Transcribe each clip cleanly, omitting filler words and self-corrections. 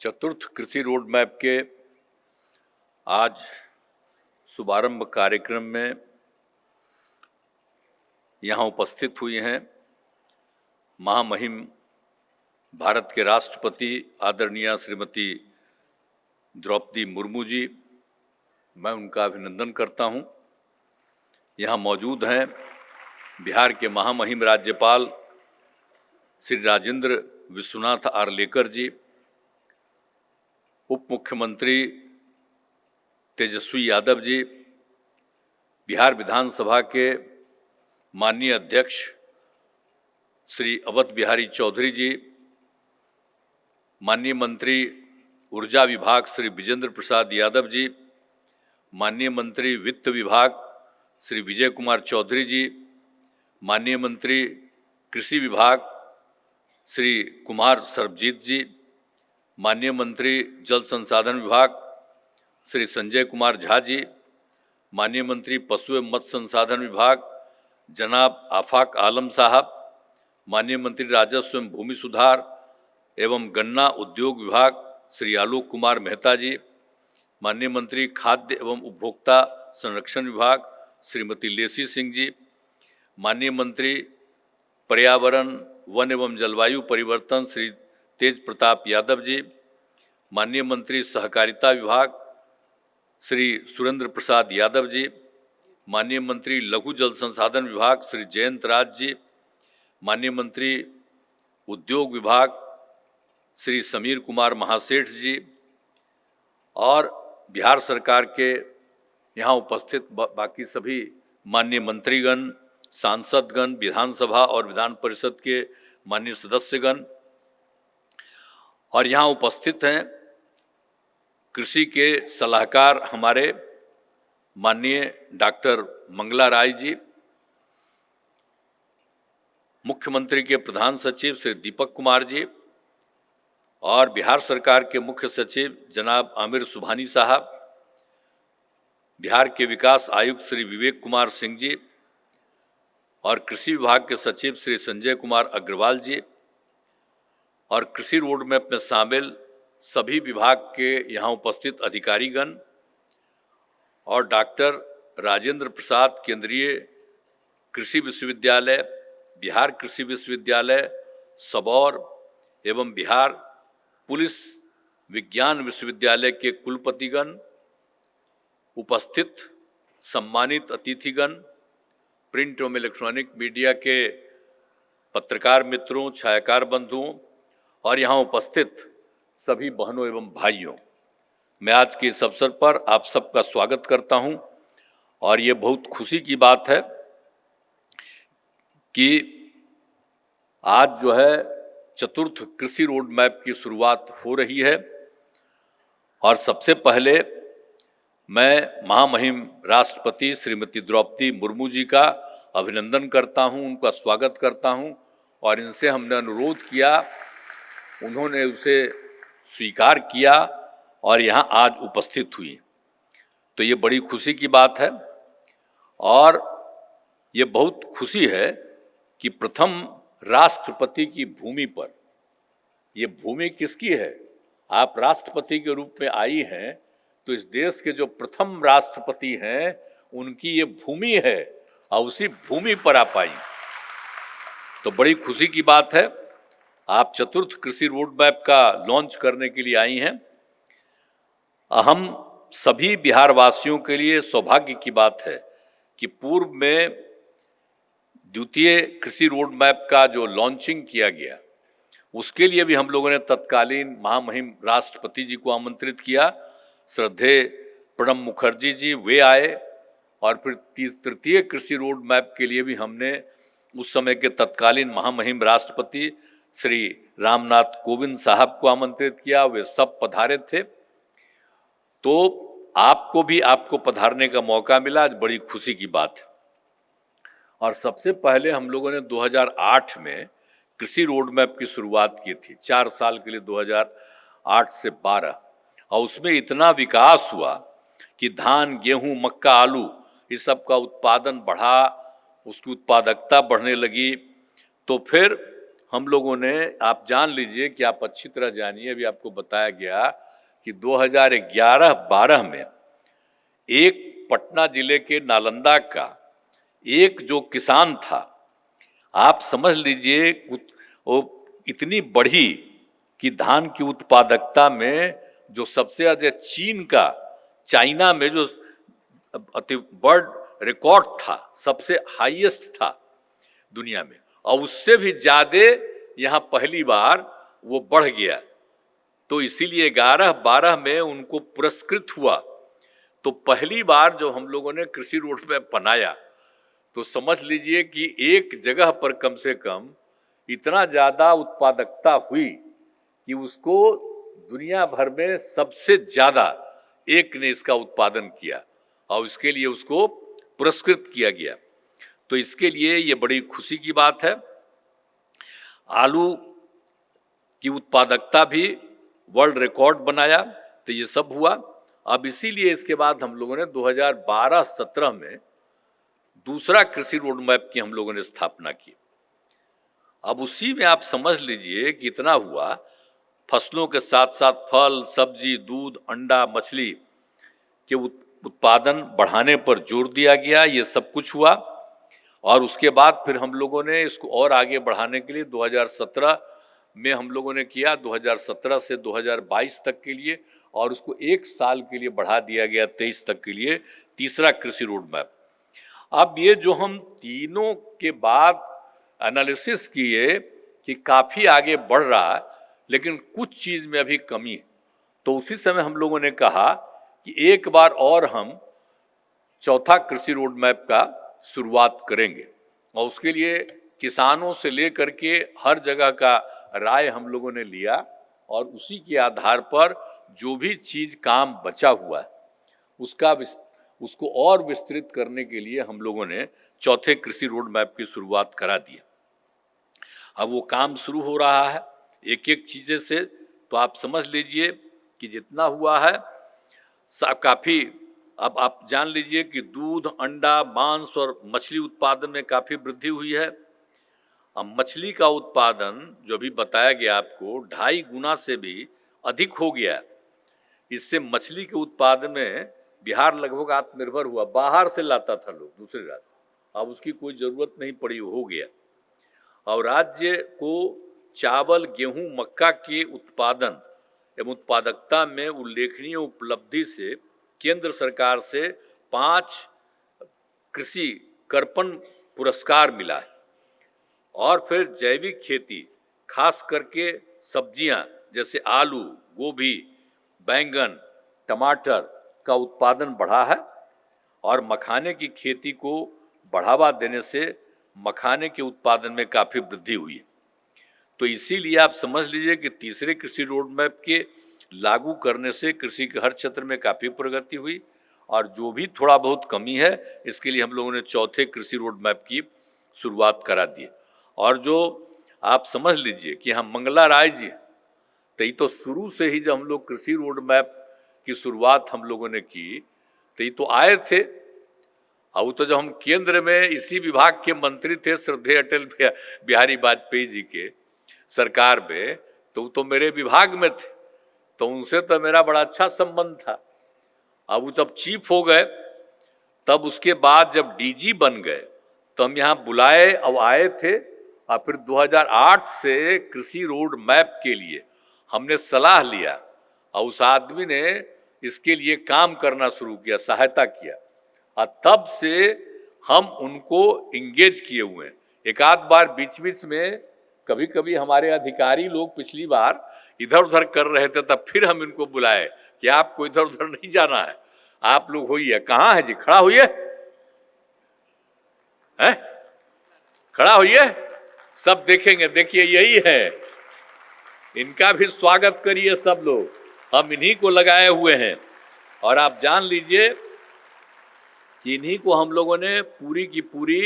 चतुर्थ कृषि road map के आज शुभारंभ कार्यक्रम में यहाँ उपस्थित हुई हैं महामहिम भारत के राष्ट्रपति आदरणीय श्रीमती द्रौपदी मुर्मू जी। मैं उनका अभिनंदन करता हूँ। यहाँ मौजूद हैं बिहार के महामहिम राज्यपाल श्री राजेंद्र विश्वनाथ आर्लेकर जी, उप मुख्यमंत्री तेजस्वी यादव जी, बिहार विधानसभा के माननीय अध्यक्ष श्री अवध बिहारी चौधरी जी, माननीय मंत्री ऊर्जा विभाग श्री विजेंद्र प्रसाद यादव जी, माननीय मंत्री वित्त विभाग श्री विजय कुमार चौधरी जी, माननीय मंत्री कृषि विभाग श्री कुमार सरबजीत जी, माननीय मंत्री जल संसाधन विभाग श्री संजय कुमार झा जी, माननीय मंत्री पशु एवं मत्स्य संसाधन विभाग जनाब आफाक आलम साहब, माननीय मंत्री राजस्व एवं भूमि सुधार एवं गन्ना उद्योग विभाग श्री आलोक कुमार मेहता जी, माननीय मंत्री खाद्य एवं उपभोक्ता संरक्षण विभाग श्रीमती लेसी सिंह जी, माननीय मंत्री पर्यावरण वन एवं जलवायु परिवर्तन श्री तेज प्रताप यादव जी, माननीय मंत्री सहकारिता विभाग श्री सुरेंद्र प्रसाद यादव जी, माननीय मंत्री लघु जल संसाधन विभाग श्री जयंत राज जी, माननीय मंत्री उद्योग विभाग श्री समीर कुमार महासेठ जी और बिहार सरकार के यहाँ उपस्थित बाकी सभी माननीय मंत्रीगण, सांसदगण, विधानसभा और विधान परिषद के माननीय सदस्यगण और यहाँ उपस्थित हैं कृषि के सलाहकार हमारे माननीय डॉक्टर मंगला राय जी, मुख्यमंत्री के प्रधान सचिव श्री दीपक कुमार जी और बिहार सरकार के मुख्य सचिव जनाब आमिर सुबहानी साहब, बिहार के विकास आयुक्त श्री विवेक कुमार सिंह जी और कृषि विभाग के सचिव श्री संजय कुमार अग्रवाल जी और कृषि रोड मैप में शामिल सभी विभाग के यहाँ उपस्थित अधिकारीगण और डॉक्टर राजेंद्र प्रसाद केंद्रीय कृषि विश्वविद्यालय, बिहार कृषि विश्वविद्यालय सबौर एवं बिहार पुलिस विज्ञान विश्वविद्यालय के कुलपतिगण, उपस्थित सम्मानित अतिथिगण, प्रिंट एवं इलेक्ट्रॉनिक मीडिया के पत्रकार मित्रों, छायाकार बंधुओं और यहाँ उपस्थित सभी बहनों एवं भाइयों, मैं आज के इस अवसर पर आप सबका स्वागत करता हूँ। और ये बहुत खुशी की बात है कि आज जो है चतुर्थ कृषि रोड मैप की शुरुआत हो रही है और सबसे पहले मैं महामहिम राष्ट्रपति श्रीमती द्रौपदी मुर्मू जी का अभिनंदन करता हूं, उनका स्वागत करता हूं और इनसे हमने अनुरोध किया, उन्होंने उसे स्वीकार किया और यहां आज उपस्थित हुई। तो ये बड़ी खुशी की बात है और ये बहुत खुशी है कि प्रथम राष्ट्रपति की भूमि पर, ये भूमि किसकी है? आप राष्ट्रपति के रूप में आई हैं तो इस देश के जो प्रथम राष्ट्रपति हैं उनकी ये भूमि है और उसी भूमि पर आप आई, तो बड़ी खुशी की बात है। आप चतुर्थ कृषि रोड मैप का लॉन्च करने के लिए आई हैं। हम सभी बिहार वासियों के लिए सौभाग्य की बात है कि पूर्व में द्वितीय कृषि रोड मैप का जो लॉन्चिंग किया गया उसके लिए भी हम लोगों ने तत्कालीन महामहिम राष्ट्रपति जी को आमंत्रित किया। श्रद्धेय प्रणब मुखर्जी जी वे आए और फिर तृतीय कृषि रोड मैप के लिए भी हमने उस समय के तत्कालीन महामहिम राष्ट्रपति श्री रामनाथ कोविंद साहब को आमंत्रित किया। वे सब पधारे थे, तो आपको पधारने का मौका मिला, आज बड़ी खुशी की बात है। और सबसे पहले हम लोगों ने 2008 में कृषि रोड मैप की शुरुआत की थी, 4 साल के लिए 2008 से 12, और उसमें इतना विकास हुआ कि धान, गेहूं, मक्का, आलू इस सब का उत्पादन बढ़ा, उसकी उत्पादकता बढ़ने लगी। तो फिर हम लोगों ने, आप जान लीजिए कि आप अच्छी तरह जानिए, अभी आपको बताया गया कि 2011-12 में एक पटना जिले के नालंदा का एक जो किसान था, आप समझ लीजिए वो इतनी बढ़ी कि धान की उत्पादकता में जो सबसे ज्यादा चाइना में जो अति बड़ा रिकॉर्ड था, सबसे हाईएस्ट था दुनिया में, और उससे भी ज्यादा यहाँ पहली बार वो बढ़ गया। तो इसीलिए 11-12 में उनको पुरस्कृत हुआ। तो पहली बार जब हम लोगों ने कृषि रोड मैप बनाया तो समझ लीजिए कि एक जगह पर कम से कम इतना ज्यादा उत्पादकता हुई कि उसको दुनिया भर में सबसे ज्यादा एक ने इसका उत्पादन किया और इसके लिए उसको पुरस्कृत किया गया। तो इसके लिए ये बड़ी खुशी की बात है। आलू की उत्पादकता भी वर्ल्ड रिकॉर्ड बनाया, तो ये सब हुआ। अब इसीलिए इसके बाद हम लोगों ने 2012-17 में दूसरा कृषि रोड मैप की हम लोगों ने स्थापना की। अब उसी में आप समझ लीजिए कि इतना हुआ, फसलों के साथ साथ फल, सब्जी, दूध, अंडा, मछली के उत्पादन बढ़ाने पर जोर दिया गया। ये सब कुछ हुआ और उसके बाद फिर हम लोगों ने इसको और आगे बढ़ाने के लिए 2017 में हम लोगों ने किया, 2017 से 2022 तक के लिए, और उसको एक साल के लिए बढ़ा दिया गया 23 तक के लिए, तीसरा कृषि रोड मैप। अब ये जो हम तीनों के बाद एनालिसिस किए कि काफ़ी आगे बढ़ रहा है, लेकिन कुछ चीज़ में अभी कमी है, तो उसी समय हम लोगों ने कहा कि एक बार और हम चौथा कृषि रोड मैप का शुरुआत करेंगे। और उसके लिए किसानों से लेकर के हर जगह का राय हम लोगों ने लिया और उसी के आधार पर जो भी चीज़ काम बचा हुआ है उसको और विस्तृत करने के लिए हम लोगों ने चौथे कृषि रोड मैप की शुरुआत करा दी। अब वो काम शुरू हो रहा है एक एक चीज़ें से, तो आप समझ लीजिए कि जितना हुआ है काफ़ी। अब आप जान लीजिए कि दूध, अंडा, मांस और मछली उत्पादन में काफ़ी वृद्धि हुई है। अब मछली का उत्पादन जो भी बताया गया आपको 2.5 गुना से भी अधिक हो गया है। इससे मछली के उत्पादन में बिहार लगभग आत्मनिर्भर हुआ। बाहर से लाता था लोग दूसरे राज्य, अब उसकी कोई ज़रूरत नहीं पड़ी, हो गया। और राज्य को चावल, गेहूं, मक्का के उत्पादन एवं उत्पादकता में उल्लेखनीय उपलब्धि से केंद्र सरकार से 5 कृषि कर्पण पुरस्कार मिला है। और फिर जैविक खेती, खास करके सब्जियां जैसे आलू, गोभी, बैंगन, टमाटर का उत्पादन बढ़ा है। और मखाने की खेती को बढ़ावा देने से मखाने के उत्पादन में काफ़ी वृद्धि हुई है। तो इसीलिए आप समझ लीजिए कि तीसरे कृषि रोड मैप के लागू करने से कृषि के हर क्षेत्र में काफ़ी प्रगति हुई, और जो भी थोड़ा बहुत कमी है इसके लिए हम लोगों ने चौथे कृषि रोड मैप की शुरुआत करा दी। और जो आप समझ लीजिए कि हम मंगला राय जी, तो ये तो शुरू से ही जब हम लोग कृषि रोड मैप की शुरुआत हम लोगों ने की तो ये तो आए थे। और तो जब हम केंद्र में इसी विभाग के मंत्री थे, श्रद्धेय अटल बिहारी वाजपेयी जी के सरकार में, तो वो तो मेरे विभाग में थे, तो उनसे तो मेरा बड़ा अच्छा संबंध था। अब वो जब चीफ हो गए, तब उसके बाद जब डीजी बन गए तो हम यहाँ बुलाए और आए थे। और फिर 2008 से कृषि रोड मैप के लिए हमने सलाह लिया और उस आदमी ने इसके लिए काम करना शुरू किया, सहायता किया, और तब से हम उनको इंगेज किए हुए हैं। एक आध बार बीच बीच में कभी कभी हमारे अधिकारी लोग पिछली बार इधर उधर कर रहे थे, तब फिर हम इनको बुलाए कि आपको इधर उधर नहीं जाना है, आप लोग होइए। कहाँ है जी, खड़ा होइए, हैं, खड़ा होइए, सब देखेंगे। देखिए यही है, इनका भी स्वागत करिए सब लोग, हम इन्हीं को लगाए हुए हैं। और आप जान लीजिए कि इन्हीं को हम लोगों ने पूरी की पूरी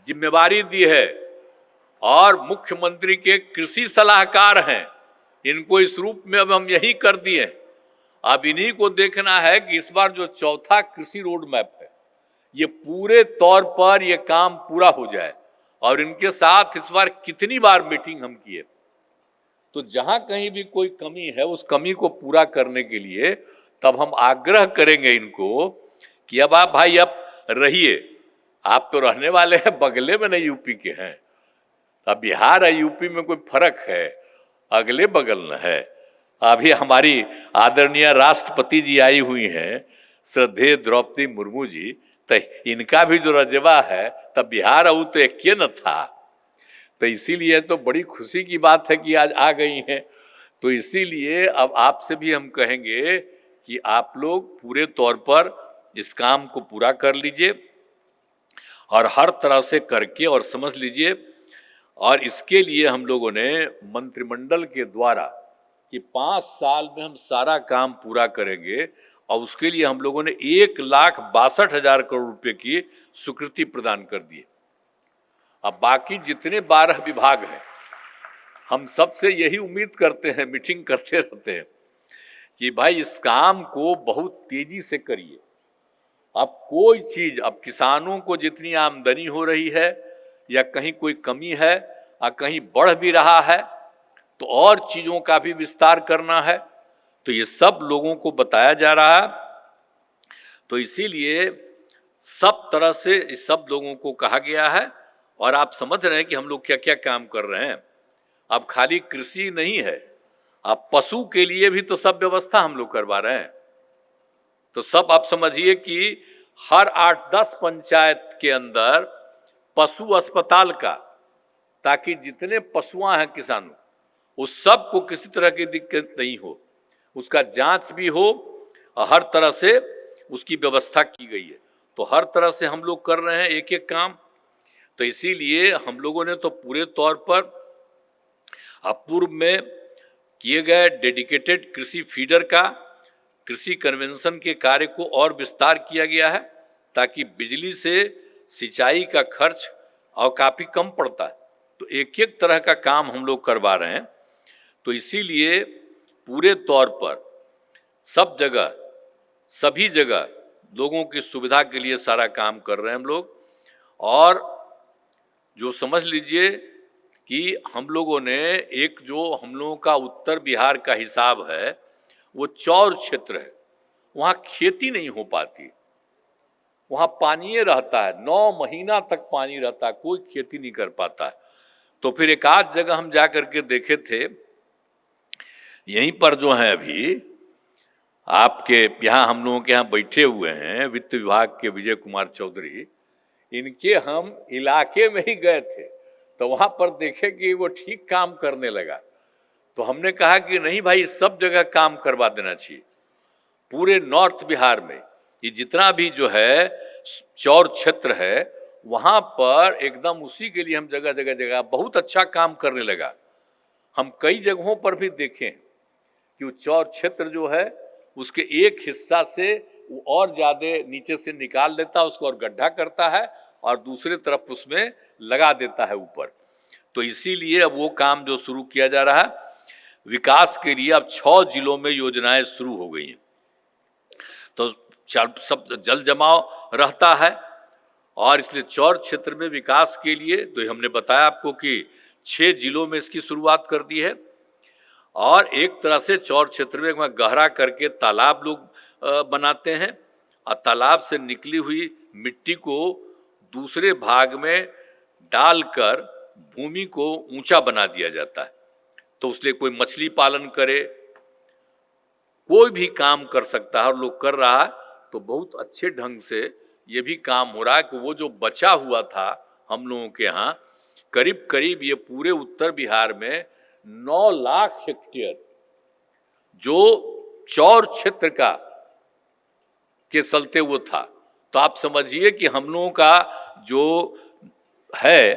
जिम्मेवारी दी है और मुख्यमंत्री के कृषि सलाहकार हैं। इनको इस रूप में अब हम यही कर दिए। अब इन्हीं को देखना है कि इस बार जो चौथा कृषि रोड मैप है ये पूरे तौर पर ये काम पूरा हो जाए। और इनके साथ इस बार कितनी बार मीटिंग हम किए। तो जहां कहीं भी कोई कमी है उस कमी को पूरा करने के लिए तब हम आग्रह करेंगे इनको कि अब आप भाई अब रहिए, आप तो रहने वाले हैं बगले में, नहीं यूपी के हैं। अब बिहार और यूपी में कोई फर्क है, अगले बगल न है। अभी हमारी आदरणीय राष्ट्रपति जी आई हुई हैं, श्रद्धेय द्रौपदी मुर्मू जी, तो इनका भी जो रजवा है तब बिहार और तो एक न था। तो इसीलिए तो बड़ी खुशी की बात है कि आज आ गई हैं। तो इसीलिए अब आपसे भी हम कहेंगे कि आप लोग पूरे तौर पर इस काम को पूरा कर लीजिए और हर तरह से करके और समझ लीजिए। और इसके लिए हम लोगों ने मंत्रिमंडल के द्वारा कि 5 साल में हम सारा काम पूरा करेंगे और उसके लिए हम लोगों ने 1,62,000 करोड़ रुपए की स्वीकृति प्रदान कर दी। अब बाकी जितने 12 विभाग हैं, हम सबसे यही उम्मीद करते हैं, मीटिंग करते रहते हैं कि भाई इस काम को बहुत तेजी से करिए। अब कोई चीज, अब किसानों को जितनी आमदनी हो रही है या कहीं कोई कमी है और कहीं बढ़ भी रहा है तो और चीजों का भी विस्तार करना है, तो ये सब लोगों को बताया जा रहा है। तो इसीलिए सब तरह से इस सब लोगों को कहा गया है और आप समझ रहे हैं कि हम लोग क्या क्या काम कर रहे हैं। अब खाली कृषि नहीं है, अब पशु के लिए भी तो सब व्यवस्था हम लोग करवा रहे हैं। तो सब आप समझिए कि हर 8-10 पंचायत के अंदर पशु अस्पताल का, ताकि जितने पशुआं हैं किसानों, उस सब को किसी तरह की दिक्कत नहीं हो, उसका जांच भी हो और हर तरह से उसकी व्यवस्था की गई है। तो हर तरह से हम लोग कर रहे हैं एक एक काम। तो इसीलिए हम लोगों ने तो पूरे तौर पर पूर्व में किए गए डेडिकेटेड कृषि फीडर का, कृषि कन्वेंशन के कार्य को और विस्तार किया गया है ताकि बिजली से सिंचाई का खर्च और काफ़ी कम पड़ता है। तो एक एक तरह का काम हम लोग करवा रहे हैं। तो इसीलिए पूरे तौर पर सब जगह, सभी जगह लोगों की सुविधा के लिए सारा काम कर रहे हैं हम लोग। और जो समझ लीजिए कि हम लोगों ने एक जो हम लोगों का उत्तर बिहार का हिसाब है, वो चौर क्षेत्र है, वहाँ खेती नहीं हो पाती, वहाँ पानी रहता है, 9 महीना तक पानी रहता है, कोई खेती नहीं कर पाता है। तो फिर एक आध जगह हम जा करके देखे थे, यहीं पर जो है अभी आपके यहाँ हम लोगों के यहाँ बैठे हुए हैं वित्त विभाग के विजय कुमार चौधरी, इनके हम इलाके में ही गए थे तो वहाँ पर देखे कि वो ठीक काम करने लगा। तो हमने कहा कि नहीं भाई, सब जगह काम करवा देना चाहिए। पूरे नॉर्थ बिहार में ये जितना भी जो है चौर क्षेत्र है, वहाँ पर एकदम उसी के लिए हम जगह जगह जगह बहुत अच्छा काम करने लगा। हम कई जगहों पर भी देखें कि वो चौर क्षेत्र जो है उसके एक हिस्सा से वो और ज़्यादा नीचे से निकाल देता है उसको और गड्ढा करता है और दूसरे तरफ उसमें लगा देता है ऊपर। तो इसीलिए अब वो काम जो शुरू किया जा रहा है विकास के लिए, अब 6 जिलों में योजनाएं शुरू हो गई हैं। तो सब जल जमाव रहता है और इसलिए चौर क्षेत्र में विकास के लिए तो हमने बताया आपको कि 6 जिलों में इसकी शुरुआत कर दी है। और एक तरह से चौर क्षेत्र में गहरा करके तालाब लोग बनाते हैं और तालाब से निकली हुई मिट्टी को दूसरे भाग में डालकर भूमि को ऊंचा बना दिया जाता है। तो उसलिए कोई मछली पालन करे, कोई भी काम कर सकता है और लोग कर रहा है। तो बहुत अच्छे ढंग से ये भी काम हो रहा है कि वो जो बचा हुआ था हम लोगों के यहाँ, करीब करीब ये पूरे उत्तर बिहार में 9 लाख हेक्टेयर जो चौर क्षेत्र का के चलते वो था। तो आप समझिए कि हम लोगों का जो है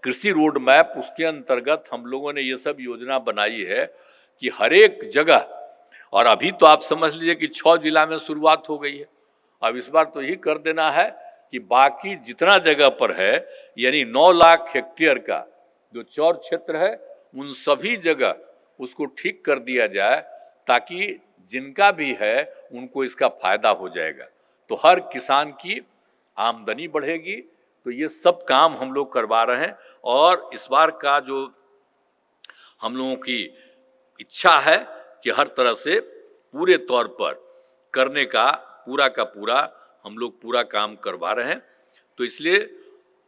कृषि रोड मैप, उसके अंतर्गत हम लोगों ने ये सब योजना बनाई है कि हर एक जगह, और अभी तो आप समझ लीजिए कि 6 जिला में शुरुआत हो गई है। अब इस बार तो यही कर देना है कि बाकी जितना जगह पर है, यानी 9 लाख हेक्टेयर का जो चौर क्षेत्र है, उन सभी जगह उसको ठीक कर दिया जाए ताकि जिनका भी है उनको इसका फायदा हो जाएगा। तो हर किसान की आमदनी बढ़ेगी, तो ये सब काम हम लोग करवा रहे हैं। और इस बार का जो हम लोगों की इच्छा है कि हर तरह से पूरे तौर पर करने का पूरा हम लोग पूरा काम करवा रहे हैं। तो इसलिए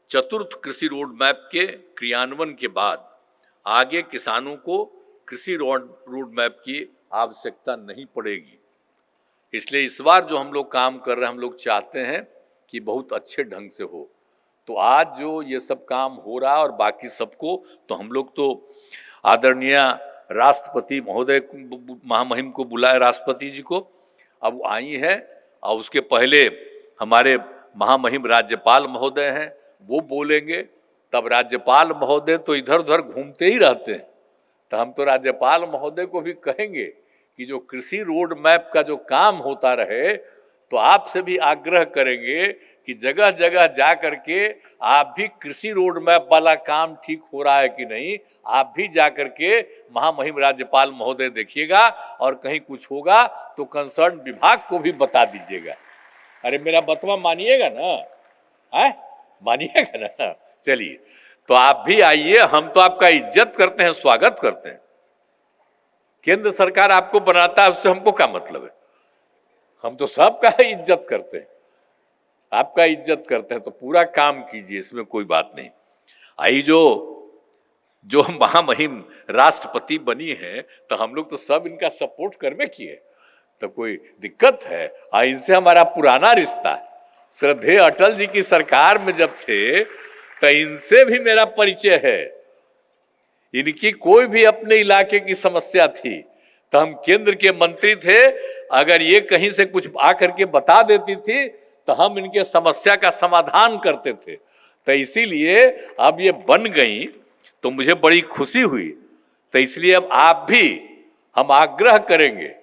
चतुर्थ कृषि रोड मैप के क्रियान्वयन के बाद आगे किसानों को कृषि रोड मैप की आवश्यकता नहीं पड़ेगी। इसलिए इस बार जो हम लोग काम कर रहे हैं, हम लोग चाहते हैं कि बहुत अच्छे ढंग से हो। तो आज जो ये सब काम हो रहा है और बाकी सबको तो हम लोग तो आदरणीय राष्ट्रपति महोदय महामहिम को बुलाए, राष्ट्रपति जी को, अब वो आई है। और उसके पहले हमारे महामहिम राज्यपाल महोदय हैं, वो बोलेंगे। तब राज्यपाल महोदय तो इधर उधर घूमते ही रहते हैं, तो हम तो राज्यपाल महोदय को भी कहेंगे कि जो कृषि रोड मैप का जो काम होता रहे, तो आपसे भी आग्रह करेंगे कि जगह जगह जा करके आप भी कृषि रोड मैप वाला काम ठीक हो रहा है कि नहीं, आप भी जा करके महामहिम राज्यपाल महोदय देखिएगा, और कहीं कुछ होगा तो कंसर्न विभाग को भी बता दीजिएगा। अरे मेरा बतवा मानिएगा ना, है मानिएगा ना। चलिए, तो आप भी आइए, हम तो आपका इज्जत करते हैं, स्वागत करते हैं। केंद्र सरकार आपको बनाता है, उससे हमको क्या मतलब है? हम तो सबका इज्जत करते हैं, आपका इज्जत करते हैं, तो पूरा काम कीजिए, इसमें कोई बात नहीं। आई जो महामहिम राष्ट्रपति बनी है, तो हम लोग तो सब इनका सपोर्ट करने किए, तो कोई दिक्कत है? इनसे हमारा पुराना रिश्ता है। श्रद्धेय अटल जी की सरकार में जब थे, तो इनसे भी मेरा परिचय है। इनकी कोई भी अपने इलाके की समस्या थी तो हम केंद्र के मंत्री थे, अगर ये कहीं से कुछ आकर के बता देती थी तो हम इनके समस्या का समाधान करते थे। तो इसीलिए अब ये बन गई तो मुझे बड़ी खुशी हुई। तो इसलिए अब आप भी हम आग्रह करेंगे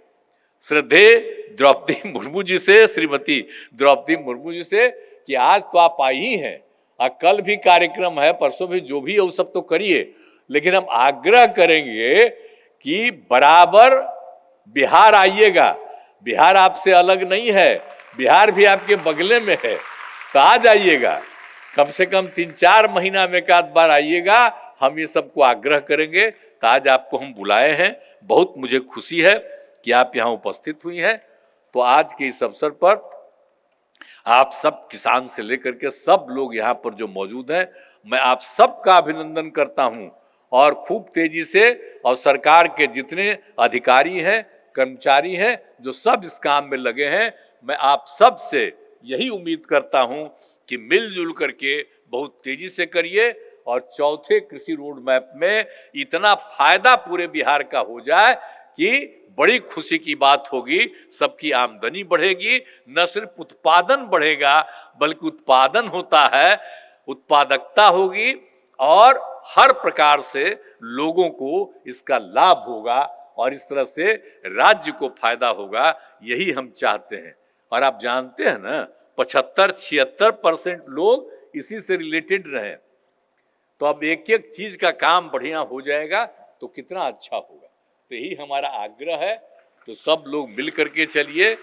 श्रद्धेय द्रौपदी मुर्मू जी से, श्रीमती द्रौपदी मुर्मू जी से, कि आज तो आप आई ही हैं, कल भी कार्यक्रम है, परसों भी, जो भी है वो सब तो करिए, लेकिन हम आग्रह करेंगे कि बराबर बिहार आइएगा। बिहार आपसे अलग नहीं है, बिहार भी आपके बगले में है, तो आ जाइएगा, कम से कम 3-4 महीना में एक आध बार आइएगा। हम ये सबको आग्रह करेंगे। तो आज आपको हम बुलाए हैं, बहुत मुझे खुशी है कि आप यहाँ उपस्थित हुई हैं। तो आज के इस अवसर पर आप सब किसान से लेकर के सब लोग यहाँ पर जो मौजूद हैं, मैं आप सबका अभिनंदन करता हूँ। और खूब तेजी से, और सरकार के जितने अधिकारी हैं, कर्मचारी हैं, जो सब इस काम में लगे हैं, मैं आप सब से यही उम्मीद करता हूँ कि मिलजुल करके बहुत तेजी से करिए, और चौथे कृषि रोड मैप में इतना फायदा पूरे बिहार का हो जाए कि बड़ी खुशी की बात होगी। सबकी आमदनी बढ़ेगी, न सिर्फ उत्पादन बढ़ेगा बल्कि उत्पादन होता है, उत्पादकता होगी, और हर प्रकार से लोगों को इसका लाभ होगा, और इस तरह से राज्य को फायदा होगा। यही हम चाहते हैं। और आप जानते हैं ना, 75-76% लोग इसी से रिलेटेड रहे। तो अब एक एक चीज का काम बढ़िया हो जाएगा तो कितना अच्छा होगा। तो यही हमारा आग्रह है। तो सब लोग मिल करके चलिए।